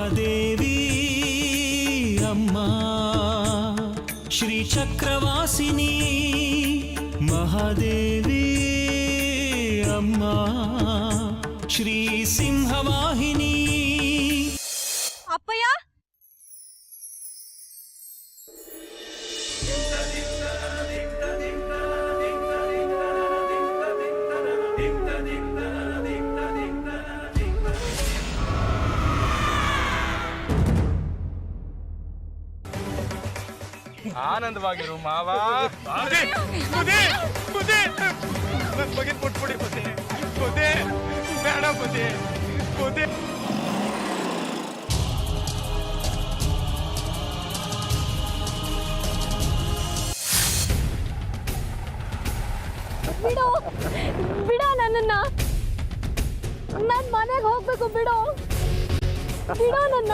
ಮಹಾದೇವಿ ಅಮ್ಮ ಶ್ರೀ ಚಕ್ರವಾಸಿನಿ ಮಹಾದೇವಿ ಅಮ್ಮ ಶ್ರೀ ಸಿಂಹವಾಹಿನಿ. ಅಪ್ಪಯ್ಯ ಆನಂದವಾಗಿರು ಮಾವ. ಬುದ್ಧಿ ಬಿಟ್ಬಿಡಿ ಬುದ್ಧಿ ಬೇಡ ಬುದ್ಧಿ. ಬಿಡೋ ನನ್ನನ್ನ, ನಾನ್ ಮನೆಗೆ ಹೋಗ್ಬೇಕು. ಬಿಡೋ ನನ್ನ.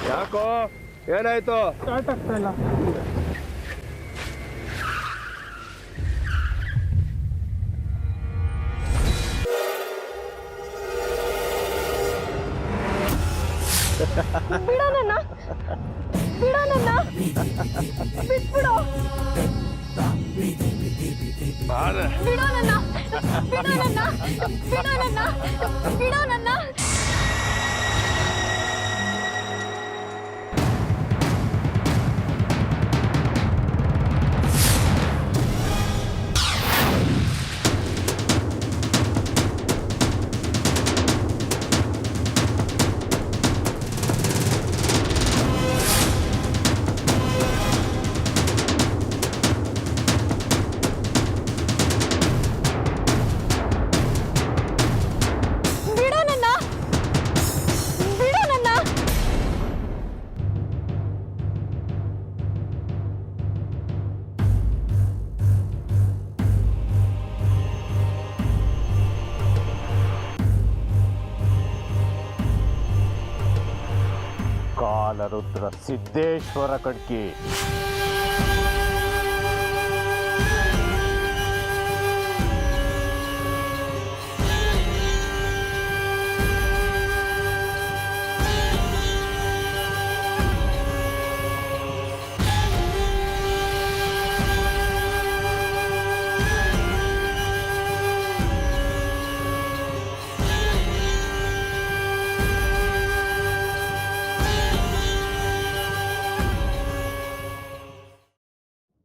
ಯಾಕೋ ಏನಾಯ್ತು? ಸ್ಟಾರ್ಟ್ ಆಗ್ತಾ ಇಲ್ಲ. ಬಿಡೋ ನನ್ನ, ಬಿಟ್ಬಿಡೋ. ಬಿಡೋ ನನ್ನ. ಕಾಲರುದ್ರ ಸಿದ್ದೇಶ್ವರ ಕಡ್ಕಿ.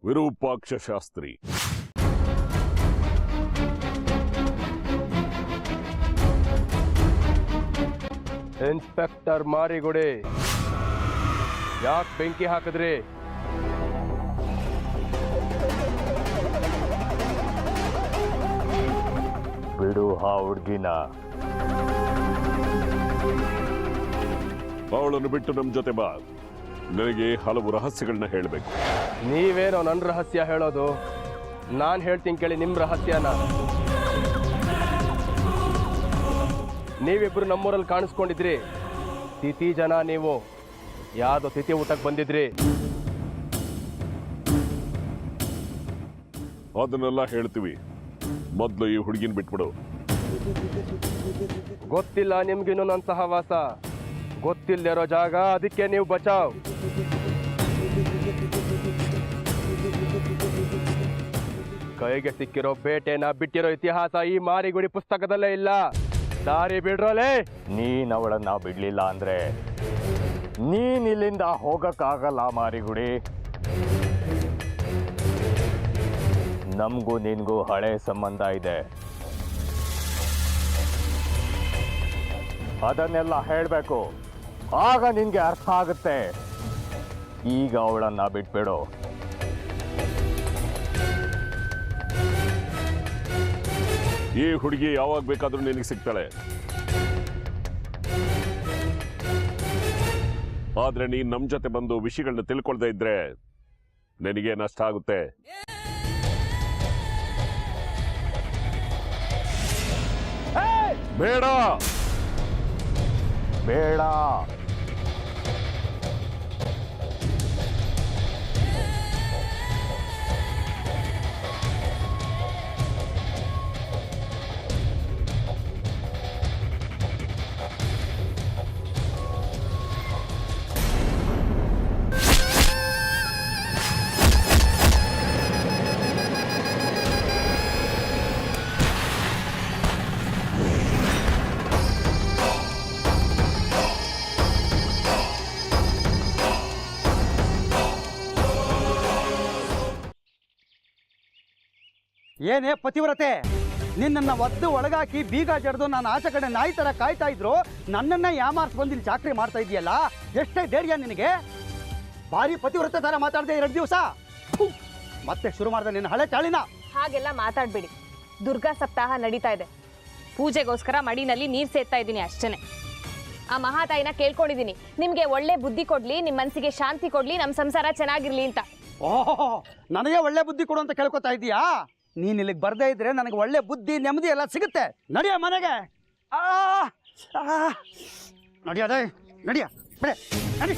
ವಿರೂಪಾಕ್ಷ ಶಾಸ್ತ್ರಿ. ಇನ್ಸ್ಪೆಕ್ಟರ್ ಮಾರಿಗುಡಿ, ಯಾಕೆ ಬೆಂಕಿ ಹಾಕಿದ್ರಿ? ಬಿಡು ಆ ಹುಡ್ಗಿನ. ಅವಳನ್ನು ಬಿಟ್ಟು ನಮ್ಮ ಜೊತೆ ಬಾ. ನನಗೆ ಹಲವು ರಹಸ್ಯಗಳನ್ನ ಹೇಳಬೇಕು. ನೀವೇನೋ ನನ್ನ ರಹಸ್ಯ ಹೇಳೋದು? ನಾನು ಹೇಳ್ತೀನಿ ಕೇಳಿ ನಿಮ್ಮ ರಹಸ್ಯನ. ನೀವಿಬ್ರು ನಮ್ಮೂರಲ್ಲಿ ಕಾಣಿಸ್ಕೊಂಡಿದ್ರಿ. ತಿಥಿ ಜನ ನೀವು. ಯಾವ್ದೋ ತಿಥಿ ಊಟಕ್ಕೆ ಬಂದಿದ್ರಿ. ಅದನ್ನೆಲ್ಲ ಹೇಳ್ತೀವಿ, ಮೊದಲು ಈ ಹುಡುಗಿನ ಬಿಟ್ಬಿಡು. ಗೊತ್ತಿಲ್ಲ ನಿಮ್ಗಿನ್ನೂ ನನ್ನ ಸಹವಾಸ. ಗೊತ್ತಿಲ್ಲದಿರೋ ಜಾಗ, ಅದಕ್ಕೆ ನೀವು ಬಚಾವ್. ಕೈಗೆ ಸಿಕ್ಕಿರೋ ಬೇಟೆನ ಬಿಟ್ಟಿರೋ ಇತಿಹಾಸ ಈ ಮಾರಿಗುಡಿ ಪುಸ್ತಕದಲ್ಲೇ ಇಲ್ಲ. ದಾರಿ ಬಿಡ್ರೋಲೆ. ನೀನ್ ಅವಳನ್ನ ಬಿಡ್ಲಿಲ್ಲ ಅಂದ್ರೆ ನೀನ್ ಇಲ್ಲಿಂದ ಹೋಗಕ್ಕಾಗಲ್ಲ ಮಾರಿಗುಡಿ. ನಮಗೂ ನಿನ್ಗೂ ಹಳೆ ಸಂಬಂಧ ಇದೆ. ಅದನ್ನೆಲ್ಲ ಹೇಳ್ಬೇಕು, ಆಗ ನಿನ್ಗೆ ಅರ್ಥ ಆಗುತ್ತೆ. ಈಗ ಅವಳನ್ನ ಬಿಟ್ಬಿಡು. ಈ ಹುಡುಗಿ ಯಾವಾಗ ಬೇಕಾದ್ರೂ ನಿನಗೆ ಸಿಗ್ತಾಳೆ. ಆದ್ರೆ ನೀನ್ ನಮ್ ಜೊತೆ ಬಂದು ವಿಷಯಗಳನ್ನ ತಿಳ್ಕೊಳ್ದೇ ಇದ್ರೆ ನಿನಗೆ ನಷ್ಟ ಆಗುತ್ತೆ. ಬೇಡ ಬೇಡ. ಏನೇ ಪತಿವ್ರತೆ, ನಿನ್ನನ್ನು ಒದ್ದು ಒಳಗಾಕಿ ಬೀಗ ಜಡ್ದು ನಾನು ಆಚೆ ಕಡೆ ನಾಯಿ ಥರ ಕಾಯ್ತಾ ಇದ್ರು ನನ್ನನ್ನು ಯಾಮಾರ್ಸ್ ಬಂದು ಇಲ್ಲಿ ಚಾಕ್ರಿ ಮಾಡ್ತಾ ಇದೆಯಲ್ಲ, ಎಷ್ಟೇ ಧೈರ್ಯ ನಿನಗೆ? ಭಾರಿ ಪತಿವ್ರತೆ ಥರ ಮಾತಾಡ್ದೆ 2 ದಿವಸ, ಮತ್ತೆ ಶುರು ಮಾಡ್ದೆ ನಿನ್ನ ಹಳೆ ಚಾಳಿನ. ಹಾಗೆಲ್ಲ ಮಾತಾಡ್ಬೇಡಿ. ದುರ್ಗಾ ಸಪ್ತಾಹ ನಡೀತಾ ಇದೆ. ಪೂಜೆಗೋಸ್ಕರ ಮಡಿನಲ್ಲಿ ನೀರು ಸೇರ್ತಾ ಇದ್ದೀನಿ ಅಷ್ಟೇ. ಆ ಮಹಾತಾಯಿನ ಕೇಳ್ಕೊಂಡಿದ್ದೀನಿ, ನಿಮಗೆ ಒಳ್ಳೆ ಬುದ್ಧಿ ಕೊಡ್ಲಿ, ನಿಮ್ಮ ಮನಸ್ಸಿಗೆ ಶಾಂತಿ ಕೊಡ್ಲಿ, ನಮ್ಮ ಸಂಸಾರ ಚೆನ್ನಾಗಿರ್ಲಿ ಅಂತ. ಓಹೋ, ನನಗೆ ಒಳ್ಳೆ ಬುದ್ಧಿ ಕೊಡು ಅಂತ ಕೇಳ್ಕೊತಾ ಇದೀಯಾ? ನೀನು ಇಲ್ಲಿಗೆ ಬರ್ದೇ ಇದ್ರೆ ನನಗೆ ಒಳ್ಳೆ ಬುದ್ಧಿ ನೆಮ್ಮದಿ ಎಲ್ಲ ಸಿಗುತ್ತೆ. ನಡಿಯ ಮನೆಗೆ. ನಡಿಯೋದೇ ನಡಿಯ ಬಿಡೆ ನಡಿ.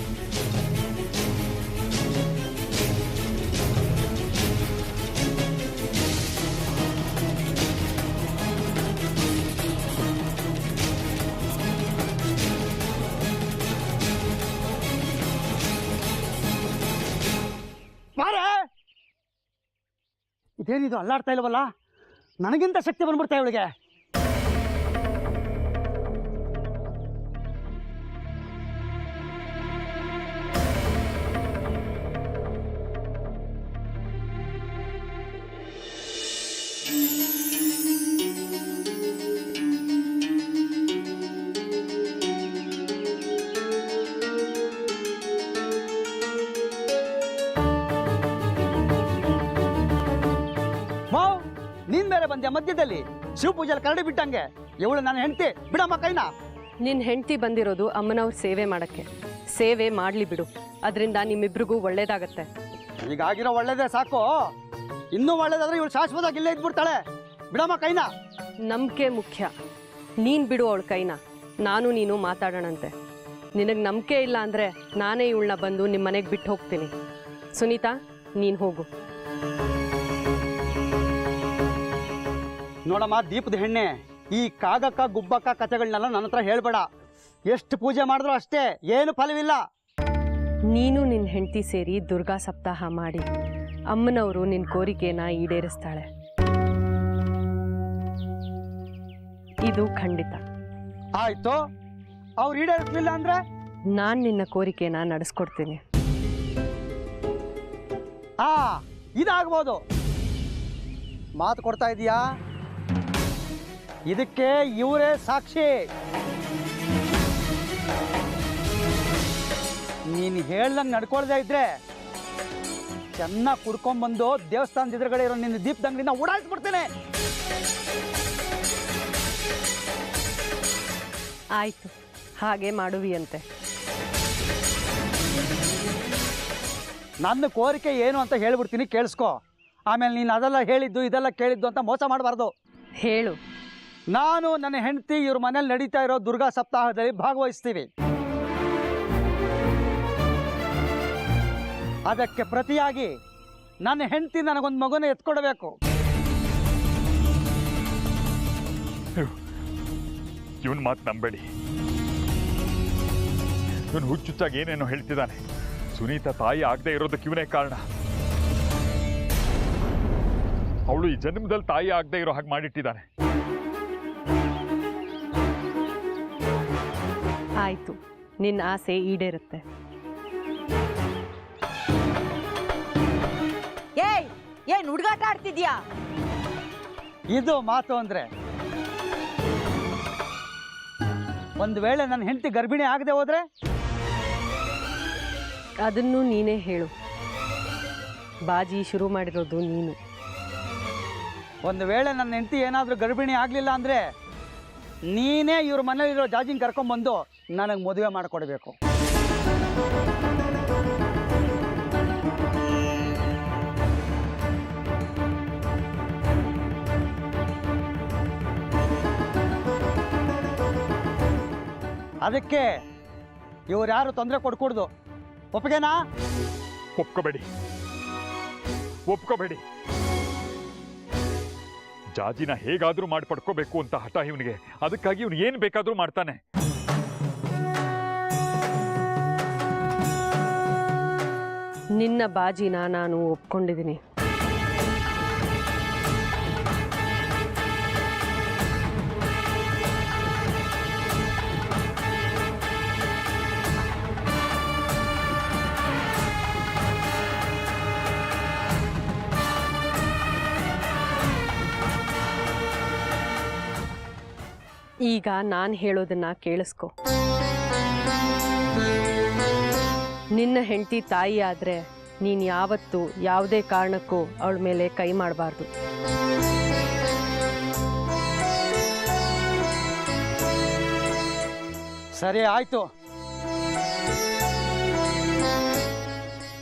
ಇದೇನಿದು ಅಲ್ಲಾಡ್ತಾ ಇಲ್ವಲ್ಲ? ನನಗಿಂತ ಶಕ್ತಿ ಬಂದ್ಬಿಡ್ತಾ ಇವಳಿಗೆ. ನೀನ್ ಬೇರೆ ಬಂದ್ಯಾ ಮಧ್ಯದಲ್ಲಿ? ಶಿವಪೂಜೆಯಲ್ಲಿ ಕರಡಿ ಬಿಟ್ಟಂಗೆ. ಇವಳು ನನ್ನ ಹೆಂಡತಿ, ಬಿಡಮ್ಮ ಕೈನ. ನಿನ್ನ ಹೆಂಡತಿ ಬಂದಿರೋದು ಅಮ್ಮನವ್ರ ಸೇವೆ ಮಾಡಕ್ಕೆ. ಸೇವೆ ಮಾಡಲಿ ಬಿಡು, ಅದರಿಂದ ನಿಮ್ಮಿಬ್ರಿಗೂ ಒಳ್ಳೇದಾಗತ್ತೆ. ಈಗಾಗಿರೋ ಒಳ್ಳೇದೇ ಸಾಕು, ಇನ್ನೂ ಒಳ್ಳೇದಾದ್ರೆ ಇವಳು ಶಾಶ್ವತವಾಗಿ ಇಲ್ಲೇ ಇದ್ಬಿಡ್ತಾಳೆ. ಬಿಡಮ್ಮ ಕೈನ. ನಂಬಿಕೆ ಮುಖ್ಯ. ನೀನು ಬಿಡು ಅವಳ ಕೈನ, ನಾನು ನೀನು ಮಾತಾಡೋಣಂತೆ. ನಿನಗೆ ನಂಬಿಕೆ ಇಲ್ಲ ಅಂದರೆ ನಾನೇ ಇವಳನ್ನ ಬಂದು ನಿಮ್ಮ ಮನೆಗೆ ಬಿಟ್ಟು ಹೋಗ್ತೀನಿ. ಸುನೀತಾ, ನೀನು ಹೋಗು. ನೋಡಮ್ಮ ದೀಪದ ಹೆಣ್ಣೆ, ಈ ಕಾಗಕ್ಕ ಗುಬ್ಬಕ್ಕ ಕಥೆಗಳನ್ನೆಲ್ಲ ನನ್ನ ಹತ್ರ ಹೇಳ್ಬೇಡ. ಎಷ್ಟು ಪೂಜೆ ಮಾಡಿದ್ರು ಅಷ್ಟೇ, ಏನು ಫಲವಿಲ್ಲ. ನೀನು ನಿನ್ನ ಹೆಂಡತಿ ಸೇರಿ ದುರ್ಗಾ ಸಪ್ತಾಹ ಮಾಡಿ ಅಮ್ಮನವರು ನಿನ್ನ ಕೋರಿಕೆನ ಈಡೇರಿಸ್ತಾಳೆ. ಇದು ಖಂಡಿತ. ಆಯ್ತು, ಅವ್ರು ಈಡೇರಿಸ್ಲಿಲ್ಲ ಅಂದ್ರೆ ನಾನು ನಿನ್ನ ಕೋರಿಕೆನ ನಡೆಸ್ಕೊಡ್ತೀನಿ. ಇದಾಗ್ಬೋದು. ಮಾತು ಕೊಡ್ತಾ ಇದೀಯಾ? ಇದಕ್ಕೆ ಇವರೇ ಸಾಕ್ಷಿ. ನೀನು ಹೇಳ್ದಂಗೆ ನಡ್ಕೊಳ್ದೇ ಇದ್ರೆ ಚೆನ್ನಾಗಿ ಕುಡ್ಕೊಂಡ್ಬಂದು ದೇವಸ್ಥಾನದ ಎದುರುಗಡೆ ಇರೋ ನಿನ್ನ ದೀಪದಂಗಡಿನ ಓಡಾಯಿಸ್ಬಿಡ್ತೇನೆ. ಆಯ್ತು, ಹಾಗೆ ಮಾಡುವಿಯಂತೆ. ನನ್ನ ಕೋರಿಕೆ ಏನು ಅಂತ ಹೇಳ್ಬಿಡ್ತೀನಿ, ಕೇಳಿಸ್ಕೊ. ಆಮೇಲೆ ನೀನು ಅದೆಲ್ಲ ಹೇಳಿದ್ದು ಇದೆಲ್ಲ ಕೇಳಿದ್ದು ಅಂತ ಮೋಸ ಮಾಡಬಾರ್ದು. ಹೇಳು. ನಾನು ನನ್ನ ಹೆಂಡತಿ ಇವ್ರ ಮನೇಲಿ ನಡೀತಾ ಇರೋ ದುರ್ಗಾ ಸಪ್ತಾಹದಲ್ಲಿ ಭಾಗವಹಿಸ್ತೀವಿ. ಅದಕ್ಕೆ ಪ್ರತಿಯಾಗಿ ನನ್ನ ಹೆಂಡತಿ ನನಗೊಂದು ಮಗುನ ಎತ್ಕೊಡ್ಬೇಕು. ಇವನ್ ಮಾತು ನಂಬೇಡಿ. ಇವನು ಹುಚ್ಚುಚ್ಚಾಗಿ ಏನೇನೋ ಹೇಳ್ತಿದ್ದಾನೆ. ಸುನೀತಾ ತಾಯಿ ಆಗದೆ ಇರೋದಕ್ಕೆ ಇವನೇ ಕಾರಣ. ಅವಳು ಈ ಜನ್ಮದಲ್ಲಿ ತಾಯಿ ಆಗದೆ ಇರೋ ಹಾಗೆ ಮಾಡಿಟ್ಟಿದ್ದಾನೆ. ಆಯ್ತು, ನಿನ್ನ ಆಸೆ ಈಡೇರುತ್ತೆ. ಏನ್ ಹುಡುಗಾಟ ಆಡ್ತಿದ್ಯಾ? ಇದು ಮಾತು ಅಂದ್ರೆ. ಒಂದು ವೇಳೆ ನನ್ನ ಹೆಂಡತಿ ಗರ್ಭಿಣಿ ಆಗದೆ ಹೋದ್ರೆ? ಅದನ್ನು ನೀನೇ ಹೇಳು. ಬಾಜಿ ಶುರು ಮಾಡಿರೋದು ನೀನು. ಒಂದು ವೇಳೆ ನನ್ನ ಹೆಂಡತಿ ಏನಾದರೂ ಗರ್ಭಿಣಿ ಆಗಲಿಲ್ಲ ಅಂದರೆ ನೀನೇ ಇವ್ರ ಮನೇಲಿರೋ ಜಾಜಿಂಗ್ ಕರ್ಕೊಂಡ್ಬಂದು ನನಗೆ ಮದುವೆ ಮಾಡಿಕೊಡ್ಬೇಕು. ಅದಕ್ಕೆ ಇವ್ರು ಯಾರು ತೊಂದರೆ ಕೊಡ್ಕೂಡ್ದು. ಒಪ್ಪಿಗೆನಾ? ಒಪ್ಕೋಬೇಡಿ, ಒಪ್ಕೋಬೇಡಿ. ಜಾಜಿನ ಹೇಗಾದ್ರೂ ಮಾಡಿ ಪಡ್ಕೋಬೇಕು ಅಂತ ಹಠ ಇವನಿಗೆ. ಅದಕ್ಕಾಗಿ ಇವನು ಏನ್ ಬೇಕಾದ್ರೂ ಮಾಡ್ತಾನೆ. ನಿನ್ನ ಬಾಜಿನ ನಾನು ಒಪ್ಕೊಂಡಿದ್ದೀನಿ. ಈಗ ನಾನು ಹೇಳೋದನ್ನ ಕೇಳಿಸ್ಕೊ. ನಿನ್ನ ಹೆಂಡತಿ ತಾಯಿ ಆದ್ರೆ ನೀನು ಯಾವತ್ತೂ ಯಾವುದೇ ಕಾರಣಕ್ಕೂ ಅವಳ ಮೇಲೆ ಕೈ ಮಾಡಬಾರ್ದು. ಸರಿ ಆಯ್ತು.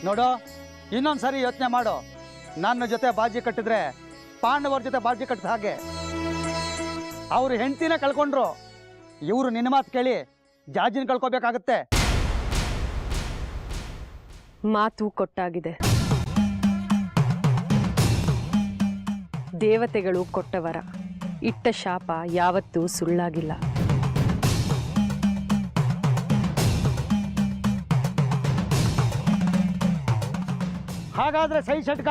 ನೋಡು, ಇನ್ನೊಂದ್ಸರಿ ಯೋಚನೆ ಮಾಡು. ನನ್ನ ಜೊತೆ ಬಾಜಿ ಕಟ್ಟಿದ್ರೆ ಪಾಂಡವರ ಜೊತೆ ಬಾಜಿ ಕಟ್ಟಿದ ಹಾಗೆ. ಅವರು ಹೆಂಡತಿನ ಕಳ್ಕೊಂಡ್ರು, ಇವರು ನಿನ್ನ ಮಾತು ಕೇಳಿ ಜಾಜಿನ ಕಳ್ಕೊಬೇಕಾಗತ್ತೆ. ಮಾತು ಕೊಟ್ಟಾಗಿದೆ. ದೇವತೆಗಳು ಕೊಟ್ಟವರ, ಇಟ್ಟ ಶಾಪ ಯಾವತ್ತೂ ಸುಳ್ಳಾಗಿಲ್ಲ. ಹಾಗಾದ್ರೆ ಸೈ ಷಟ್ಕ,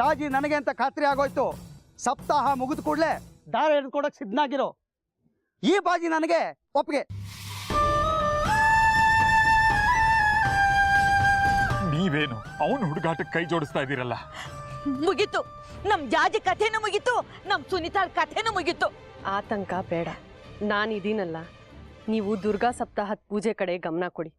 ಜಾಜಿ ನನಗೆ ಅಂತ ಖಾತ್ರಿ ಆಗೋಯ್ತು. ಸಪ್ತಾಹ ಮುಗಿದ ಕೂಡಲೇ ದಾರ ಹಿಡ್ಕೊಡಕ್ ಸಿದ್ಧನಾಗಿರೋ. ಈ ಬಾಜಿ ನನಗೆ ಒಪ್ಪಿಗೆ. ನೀವೇನು ಅವನು ಹುಡುಗಾಟಕ್ಕೆ ಕೈ ಜೋಡಿಸ್ತಾ ಇದ್ದೀರಲ್ಲ? ಮುಗೀತು, ನಮ್ ಜಾಜಿ ಕಥೆನೂ ಮುಗೀತು, ನಮ್ ಸುನೀತಾಳ್ ಕಥೆನೂ ಮುಗೀತು. ಆತಂಕ ಬೇಡ, ನಾನಿದ್ದೀನಲ್ಲ. ನೀವು ದುರ್ಗಾ ಸಪ್ತಾಹದ ಪೂಜೆ ಕಡೆ ಗಮನ ಕೊಡಿ.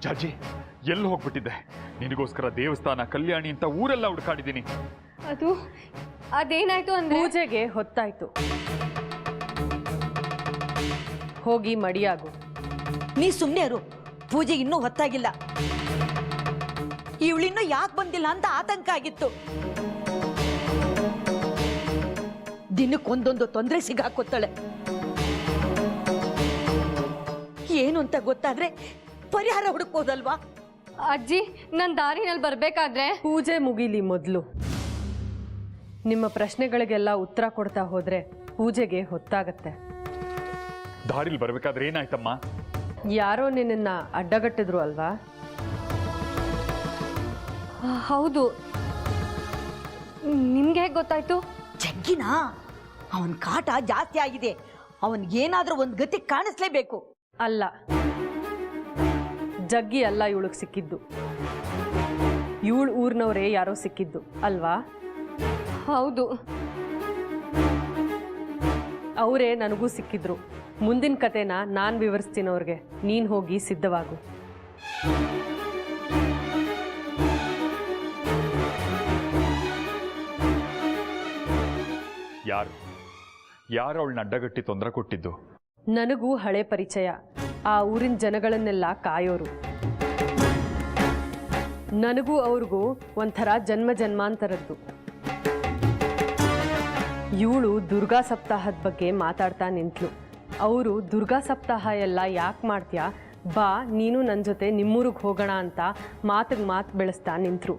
ಜಾಜಿ, ಎಲ್ಲಿ ಹೋಗ್ಬಿಟ್ಟಿದ್ದೆ? ನಿನಗೋಸ್ಕರ ದೇವಸ್ಥಾನ, ಕಲ್ಯಾಣಿ ಅಂತ ಊರೆಲ್ಲ ಹುಡುಕಾಡಿದ್ದೀನಿ. ಅದೇನಾಯ್ತು ಅಂದ್ರೆ ಪೂಜೆಗೆ ಹೊತ್ತಾಯ್ತು. ಹೋಗಿ ಮಡಿಯಾಗು. ನೀ ಸುಮ್ನೆ ಇರು, ಪೂಜೆ ಇನ್ನೂ ಹೊತ್ತಾಗಿಲ್ಲ. ಇವಳಿನ್ನೂ ಯಾಕೆ ಬಂದಿಲ್ಲ ಅಂತ ಆತಂಕ ಆಗಿತ್ತು. ದಿನಕ್ಕೊಂದೊಂದು ತೊಂದರೆ ಸಿಗಾಕೋತಾಳೆ. ಏನು ಅಂತ ಗೊತ್ತಾದ್ರೆ ಪರಿಹಾರ ಹುಡುಕೋದಲ್ವಾ? ಅಜ್ಜಿ, ನನ್ನ ದಾರಿನಲ್ಲಿ ಬರ್ಬೇಕಾದ್ರೆ ಪೂಜೆ ಮುಗಿಲಿ ಮೊದಲು. ನಿಮ್ಮ ಪ್ರಶ್ನೆಗಳಿಗೆಲ್ಲ ಉತ್ತರ ಕೊಡ್ತಾ ಹೋದ್ರೆ ಪೂಜೆಗೆ ಹೊತ್ತಾಗತ್ತೆ. ದಾರಿಲಿ ಬರ್ಬೇಕಾದ್ರೆ ಏನಾಯ್ತಮ್ಮ? ಯಾರೋ ನಿನ್ನ ಅಡ್ಡಗಟ್ಟಿದ್ರು ಅಲ್ವಾ? ಹೌದು. ನಿಮ್ಗೆ ಹೇಗೆ ಗೊತ್ತಾಯ್ತು? ಜಗ್ಗಿನ ಅವನ್ ಕಾಟ ಜಾಸ್ತಿ ಆಗಿದೆ. ಅವನ್ಗೇನಾದ್ರೂ ಒಂದ್ ಗತಿ ಕಾಣಿಸ್ಲೇಬೇಕು. ಅಲ್ಲ, ಜಗ್ಗಿ ಅಲ್ಲ ಇವಳಿಗೆ ಸಿಕ್ಕಿದ್ದು. ಇವಳು ಊರ್ನವರೇ ಯಾರೋ ಸಿಕ್ಕಿದ್ದು ಅಲ್ವಾ? ಹೌದು. ಅವರೇ ನನಗೂ ಸಿಕ್ಕಿದ್ರು. ಮುಂದಿನ ಕತೆನ ನಾನು ವಿವರಿಸ್ತೀನಿ ಅವ್ರಿಗೆ. ನೀನು ಹೋಗಿ ಸಿದ್ಧವಾಗು. ಯಾರು ಅವಳನ್ನ ಅಡ್ಡಗಟ್ಟಿ ತೊಂದರೆ ಕೊಟ್ಟಿದ್ದು? ನನಗೂ ಹಳೆ ಪರಿಚಯ. ಆ ಊರಿನ ಜನಗಳನ್ನೆಲ್ಲ ಕಾಯೋರು. ನನಗೂ ಅವ್ರಿಗೂ ಒಂಥರ ಜನ್ಮ ಜನ್ಮಾಂತರದ್ದು. ಇವಳು ದುರ್ಗಾ ಸಪ್ತಾಹದ ಬಗ್ಗೆ ಮಾತಾಡ್ತಾ ನಿಂತ್ಲು. ಅವರು ದುರ್ಗಾ ಸಪ್ತಾಹ ಎಲ್ಲ ಯಾಕೆ ಮಾಡ್ತೀಯಾ, ಬಾ ನೀನು ನನ್ನ ಜೊತೆ ನಿಮ್ಮೂರಿಗೆ ಹೋಗೋಣ ಅಂತ ಮಾತಿಗೆ ಮಾತು ಬೆಳೆಸ್ತಾ ನಿಂತರು.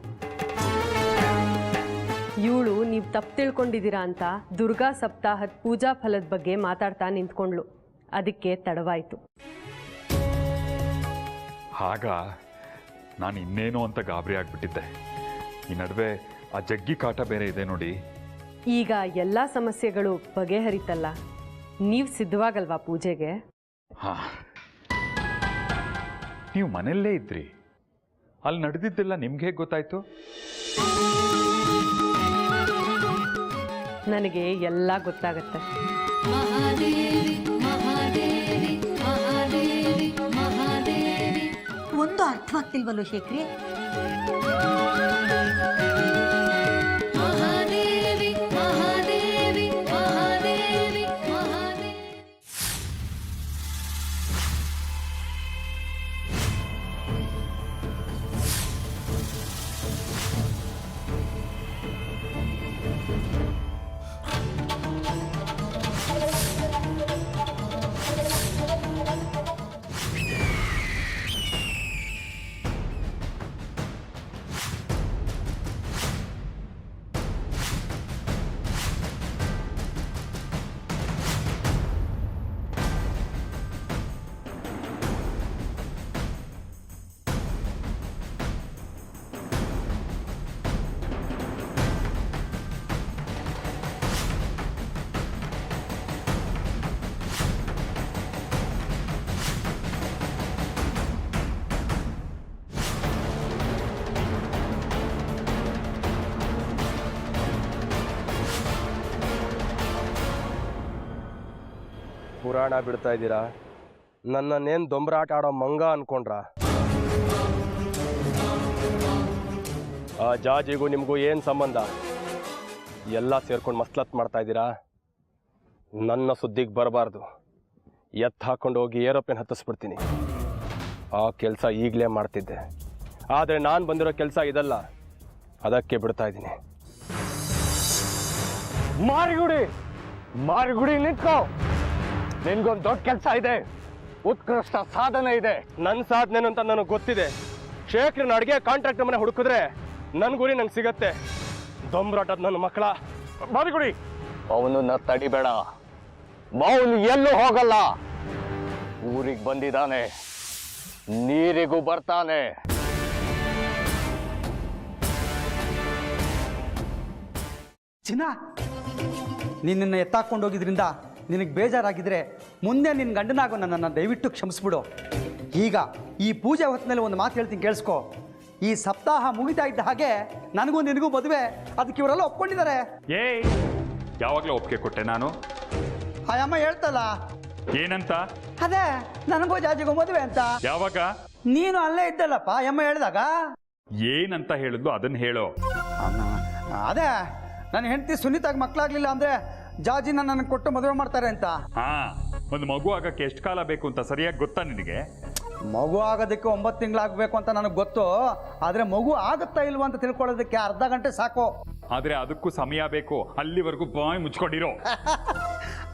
ಇವಳು ನೀವು ತಪ್ಪು ತಿಳ್ಕೊಂಡಿದ್ದೀರಾ ಅಂತ ದುರ್ಗಾ ಸಪ್ತಾಹದ ಪೂಜಾ ಫಲದ ಬಗ್ಗೆ ಮಾತಾಡ್ತಾ ನಿಂತ್ಕೊಂಡ್ಳು. ಅದಕ್ಕೆ ತಡವಾಯಿತು. ಆಗ ನಾನು ಇನ್ನೇನೋ ಅಂತ ಗಾಬರಿ ಆಗ್ಬಿಟ್ಟಿದ್ದೆ. ಈ ನಡುವೆ ಆ ಜಗ್ಗಿ ಕಾಟ ಬೇರೆ ಇದೆ ನೋಡಿ. ಈಗ ಎಲ್ಲ ಸಮಸ್ಯೆಗಳು ಬಗೆಹರಿತಲ್ಲ. ನೀವು ಸಿದ್ಧವಾಗಲ್ವಾ ಪೂಜೆಗೆ? ಹಾ, ನೀವು ಮನೆಯಲ್ಲೇ ಇದ್ರಿ. ಅಲ್ಲಿ ನಡೆದಿದ್ದೆಲ್ಲ ನಿಮ್ಗೆ ಹೇಗೆ ಗೊತ್ತಾಯ್ತು? ನನಗೆ ಎಲ್ಲ ಗೊತ್ತಾಗತ್ತೆ. ಒಂದು ಅರ್ಥವಾಗ್ತಿಲ್ವಲ್ಲೋ ಶೇಖರಿ? ಪುರಾಣ ಬಿಡ್ತಾ ಇದ್ದೀರಾ? ನನ್ನನ್ನೇನು ದೊಂಬರಾಟ ಆಡೋ ಮಂಗ ಅನ್ಕೊಂಡ್ರ? ಆ ಜಾಜಿಗೂ ನಿಮಗೂ ಏನು ಸಂಬಂಧ? ಎಲ್ಲ ಸೇರ್ಕೊಂಡು ಮಸ್ಲತ್ ಮಾಡ್ತಾ ಇದ್ದೀರಾ? ನನ್ನ ಸುದ್ದಿಗೆ ಬರಬಾರ್ದು. ಎತ್ತು ಹಾಕೊಂಡು ಹೋಗಿ ಏರೋಪ್ಲೇನ್ ಹತ್ತಿಸ್ಬಿಡ್ತೀನಿ. ಆ ಕೆಲಸ ಈಗಲೇ ಮಾಡ್ತಿದ್ದೆ, ಆದರೆ ನಾನು ಬಂದಿರೋ ಕೆಲಸ ಇದಲ್ಲ, ಅದಕ್ಕೆ ಬಿಡ್ತಾ ಇದ್ದೀನಿ. ಮಾರಿಗುಡಿ ನಿಂತ್ಕೋ. ನಿನ್ಗೊಂದು ದೊಡ್ಡ ಕೆಲಸ ಇದೆ, ಉತ್ಕೃಷ್ಟ ಸಾಧನೆ ಇದೆ. ನನ್ನ ಸಾಧನೆ ಅಂತ ನನಗೆ ಗೊತ್ತಿದೆ. ಶೇಖರನ ಅಡುಗೆ ಕಾಂಟ್ರಾಕ್ಟ್ ಮನೆ ಹುಡುಕಿದ್ರೆ ನನ್ನ ಗುರಿ ನಂಗೆ ಸಿಗತ್ತೆ. ದೊಂಬರಾಟದ ನನ್ನ ಮಕ್ಕಳ ಮಾರಿಗುಡಿ, ಅವನನ್ನ ತಡಿಬೇಡ. ಅವನು ಎಲ್ಲೂ ಹೋಗಲ್ಲ. ಊರಿಗೆ ಬಂದಿದ್ದಾನೆ, ನೀರಿಗೂ ಬರ್ತಾನೆ. ಚಿನ್ನ, ನಿನ್ನನ್ನು ಎತ್ತಾಕೊಂಡು ಹೋಗಿದ್ರಿಂದ ನಿನಗೆ ಬೇಜಾರಾಗಿದ್ರೆ ಮುಂದೆ ನಿನ್ನ ಗಂಡನಾಗೋ ನನ್ನನ್ನು ದಯವಿಟ್ಟು ಕ್ಷಮಿಸ್ಬಿಡು. ಈಗ ಈ ಪೂಜೆ ಹೊತ್ತಿನಲ್ಲಿ ಒಂದು ಮಾತು ಹೇಳ್ತೀನಿ, ಕೇಳಿಸ್ಕೊ. ಈ ಸಪ್ತಾಹ ಮುಗಿತಾ ಇದ್ದ ಹಾಗೆ ನನಗೂ ನಿನಗೂ ಮದುವೆ, ಅದಕ್ಕೆ ಇವರೆಲ್ಲ ಒಪ್ಕೊಂಡಿದ್ದಾರೆ. ಯಾವಾಗಲೂ ಒಪ್ಪಿಗೆ ಕೊಟ್ಟೆ ನಾನು? ಆ ಅಮ್ಮ ಹೇಳ್ತಲ್ಲ, ಏನಂತ? ಅದೇ ನನಗೂ ಜಾಜಿಗೂ ಮದುವೆ ಅಂತ. ಯಾವಾಗ? ನೀನು ಅಲ್ಲೇ ಇದ್ದಲ್ಲಪ್ಪ ಅಮ್ಮ ಹೇಳಿದಾಗ. ಏನಂತ ಹೇಳಿದ್ಲು ಅದನ್ನ ಹೇಳೋ. ಅದೇ ನನ್ನ ಹೆಂಡತಿ ಸುನೀತಾಗ ಮಕ್ಕಳಾಗ್ಲಿಲ್ಲ ಅಂದ್ರೆ ಜಾಜಿನ ನನಗೆ ಕೊಟ್ಟು ಮದುವೆ ಮಾಡ್ತಾರೆ ಅಂತ. ಹಾ, ಒಂದು ಮಗು ಆಗಕ್ಕೆ ಎಷ್ಟು ಕಾಲ ಬೇಕು ಅಂತ ಸರಿಯಾಗಿ ಗೊತ್ತಾ ನಿನಗೆ? ಮಗು ಆಗೋದಕ್ಕೆ 9 ತಿಂಗಳಾಗಬೇಕು ಅಂತ ನನಗೆ ಗೊತ್ತು, ಆದರೆ ಮಗು ಆಗುತ್ತಾ ಇಲ್ವಾ ಅಂತ ತಿಳ್ಕೊಳ್ಳೋದಕ್ಕೆ ಅರ್ಧ ಗಂಟೆ ಸಾಕು. ಆದ್ರೆ ಅದಕ್ಕೂ ಸಮಯ ಬೇಕು, ಅಲ್ಲಿವರೆಗೂ ಬಾಯಿ ಮುಚ್ಕೊಂಡಿರೋ.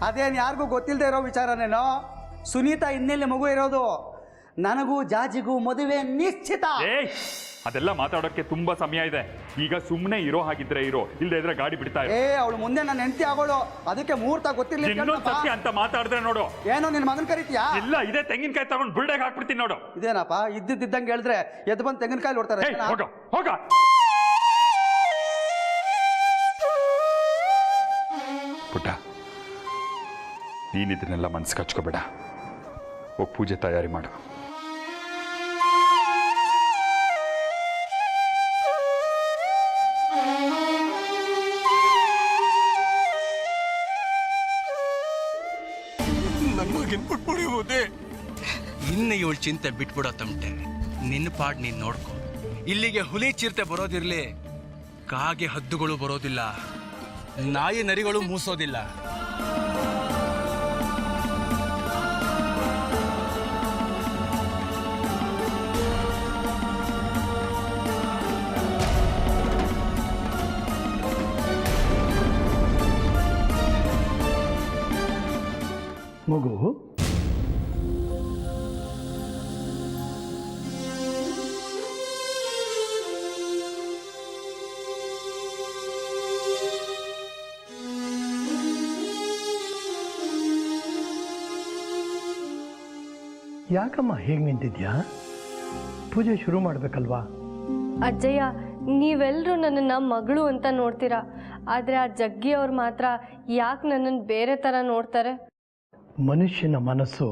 ಅದೇನು ಯಾರಿಗೂ ಗೊತ್ತಿಲ್ಲದೆ ಇರೋ ವಿಚಾರನೇನೋ. ಸುನೀತಾ ಇನ್ನೆಲ್ಲಿ ಮಗು ಇರೋದು, ನನಗೂ ಜಾಜಿಗೂ ಮದುವೆ ನಿಶ್ಚಿತ. ಅದೆಲ್ಲ ಮಾತಾಡೋಕ್ಕೆ ತುಂಬಾ ಸಮಯ ಇದೆ. ಈಗ ಸುಮ್ಮನೆ ಇರೋ ಹಾಗಿದ್ರೆ ಇರೋ, ಇಲ್ಲದೆ ಇದ್ರೆ ಗಾಡಿ ಬಿಡ್ತಾ ಇರೋ. ಅವಳು ಮುಂದೆ ನನ್ನ ಹೆಂಡತಿ ಆಗೋಳು, ಅದಕ್ಕೆ ಮುಹೂರ್ತ ಗೊತ್ತಿಲ್ಲ. ಇನ್ನೊಂದು ಸತ್ಯ ಅಂತ ಮಾತಾಡಿದ್ರೆ ನೋಡು. ಏನೋ ನಿನ್ನ ಮಗನ್ ಕರಿತೀಯಾ? ಇಲ್ಲ, ಇದೇ ತೆಂಗಿನಕಾಯಿ ತಗೊಂಡು ಬುಲ್ಡೆಗೆ ಹಾಕ್ಬಿಡ್ತೀನಿ ನೋಡು. ಇದೇನಪ್ಪ ಇದ್ದಿದ್ದಂಗೆ ಹೇಳಿದ್ರೆ ಎದ್ದು ಬಂದು ತೆಂಗಿನಕಾಯಿ ನೋಡ್ತಾರೆ. ಹೋಗ ಪುಟ್ಟ, ನೀನಿದನ್ನೆಲ್ಲ ಮನ್ಸಿಗೆ ಹಚ್ಕೋಬೇಡ. ಹೋಗಿ ಪೂಜೆ ತಯಾರಿ ಮಾಡು. ಇನ್ನು ಇವಳು ಚಿಂತೆ ಬಿಟ್ಬಿಡೋ ತಮಟೆ. ನಿನ್ನ ಪಾಡ್ ನೀನು ನೋಡ್ಕೊ. ಇಲ್ಲಿಗೆ ಹುಲಿ ಚಿರತೆ ಬರೋದಿರ್ಲಿ, ಕಾಗೆ ಹದ್ದುಗಳು ಬರೋದಿಲ್ಲ, ನಾಯಿ ನರಿಗಳು ಮೂಸೋದಿಲ್ಲ. ಮಗು, ಯಾಕಮ್ಮ ಹೇಗೆ ನಿಂತಿದ್ಯಾ? ಪೂಜೆ ಶುರು ಮಾಡಬೇಕಲ್ವಾ? ಅಜ್ಜಯ್ಯ, ನೀವೆಲ್ಲರೂ ನನ್ನನ್ನು ಮಗಳು ಅಂತ ನೋಡ್ತೀರಾ, ಆದರೆ ಆ ಜಗ್ಗಿ ಅವ್ರು ಮಾತ್ರ ಯಾಕೆ ನನ್ನನ್ನು ಬೇರೆ ಥರ ನೋಡ್ತಾರೆ? ಮನುಷ್ಯನ ಮನಸ್ಸು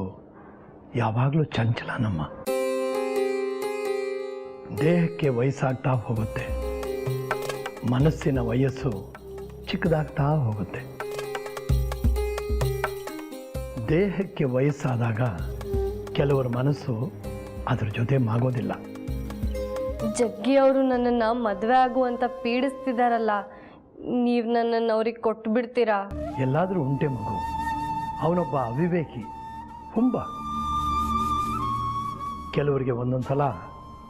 ಯಾವಾಗಲೂ ಚಂಚಲನಮ್ಮ. ದೇಹಕ್ಕೆ ವಯಸ್ಸಾಗ್ತಾ ಹೋಗುತ್ತೆ, ಮನಸ್ಸಿನ ವಯಸ್ಸು ಚಿಕ್ಕದಾಗ್ತಾ ಹೋಗುತ್ತೆ. ದೇಹಕ್ಕೆ ವಯಸ್ಸಾದಾಗ ಕೆಲವರ ಮನಸ್ಸು ಅದ್ರ ಜೊತೆ ಮಾಗೋದಿಲ್ಲ. ಜಗ್ಗಿ ಅವರು ನನ್ನನ್ನು ಮದುವೆ ಆಗುವಂತ ಪೀಡಿಸ್ತಿದಾರಲ್ಲ, ನೀವು ನನ್ನನ್ನು ಅವ್ರಿಗೆ ಕೊಟ್ಟು ಬಿಡ್ತೀರಾ? ಎಲ್ಲಾದರೂ ಉಂಟೆ ಮಗು, ಅವನೊಬ್ಬ ಅವಿವೇಕಿ, ಹುಂಬ. ಕೆಲವರಿಗೆ ಒಂದೊಂದು ಸಲ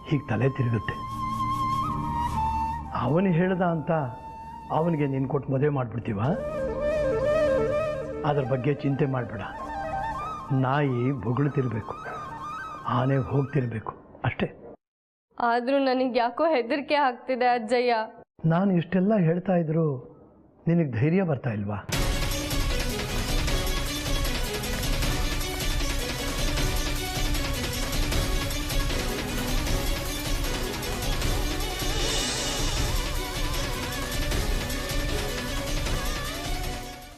ಹೀಗೆ ತಲೆ ತಿರುಗುತ್ತೆ. ಅವನು ಹೇಳ್ದ ಅಂತ ಅವನಿಗೆ ನೀನು ಕೊಟ್ಟು ಮದುವೆ ಮಾಡಿಬಿಡ್ತೀವ? ಅದ್ರ ಬಗ್ಗೆ ಚಿಂತೆ ಮಾಡಬೇಡ. ನಾಯಿ ಬೊಗಳ್ತಿರ್ಬೇಕು, ಆನೆ ಹೋಗ್ತಿರ್ಬೇಕು ಅಷ್ಟೇ. ಆದರೂ ನನಗೆ ಯಾಕೋ ಹೆದರಿಕೆ ಆಗ್ತಿದೆ ಅಜ್ಜಯ್ಯ. ನಾನು ಇಷ್ಟೆಲ್ಲ ಹೇಳ್ತಾ ಇದ್ರು ನಿನಗೆ ಧೈರ್ಯ ಬರ್ತಾ ಇಲ್ವಾ?